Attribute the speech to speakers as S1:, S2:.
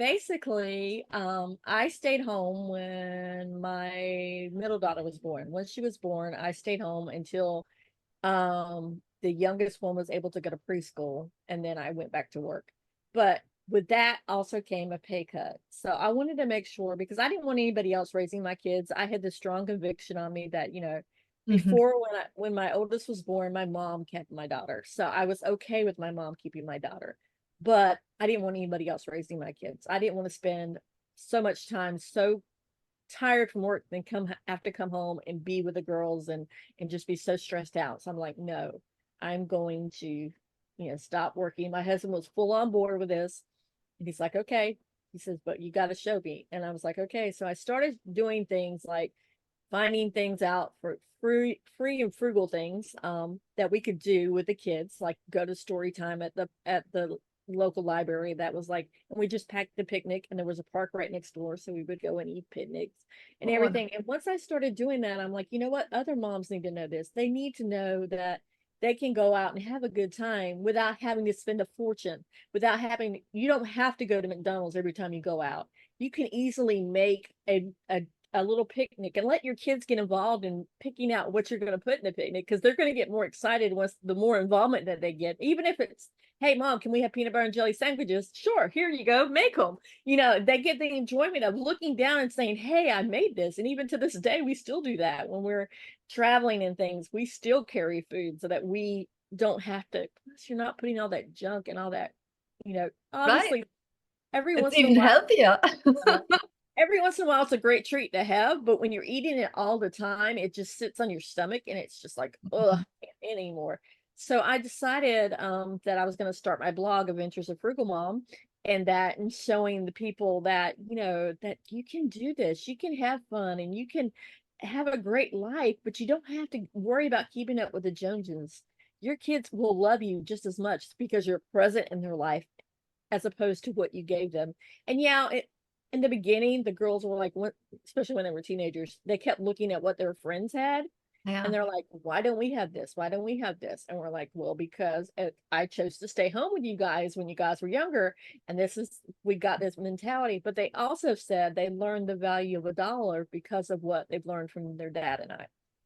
S1: basically, I stayed home when my middle daughter was born. When she was born, I stayed home until the youngest one was able to go to preschool, and then I went back to work. But with that also came a pay cut. So I wanted to make sure, because I didn't want anybody else raising my kids. I had this strong conviction on me that,
S2: Hmm.
S1: before, when my oldest was born, my mom kept my daughter. So I was okay with my mom keeping my daughter. But I didn't want anybody else raising my kids. I didn't want to spend so much time so tired from work, then have to come home and be with the girls and just be so stressed out. So I'm like, no, I'm going to, stop working. My husband was full on board with this. And he's like, okay. He says, but you got to show me. And I was like, okay. So I started doing things like finding things out for free and frugal things that we could do with the kids, like go to story time at the local library. That was like, and we just packed the picnic, and there was a park right next door, so we would go and eat picnics and
S2: Oh,
S1: everything. And once I started doing that, I'm like, you know what, other moms need to know this. They need to know that they can go out and have a good time without having to spend a fortune, without having, you don't have to go to McDonald's every time you go out. You can easily make a little picnic and let your kids get involved in picking out what you're going to put in the picnic, because they're going to get more excited once the more involvement that they get. Even if it's, hey mom, can we have peanut butter and jelly sandwiches? Sure, here you go, make them. They get the enjoyment of looking down and saying, hey, I made this. And even to this day, we still do that when we're traveling and things. We still carry food so that we don't have to, plus you're not putting all that junk and all that,
S2: right.
S1: obviously every
S2: It's
S1: once in a
S2: even
S1: while.
S2: healthier.
S1: Every once in a while, it's a great treat to have, but when you're eating it all the time, it just sits on your stomach and it's just like, ugh, can't anymore. So I decided that I was going to start my blog, Adventures of Frugal Mom, and showing the people that, that you can do this, you can have fun, and you can have a great life, but you don't have to worry about keeping up with the Joneses. Your kids will love you just as much because you're present in their life as opposed to what you gave them. And yeah, in the beginning, the girls were like, especially when they were teenagers, they kept looking at what their friends had. And
S2: Yeah.
S1: they're like, why don't we have this? Why don't we have this? And we're like, well, because I chose to stay home with you guys when you guys were younger. And we got this mentality. But they also said they learned the value of a dollar because of what they've learned from their dad and I.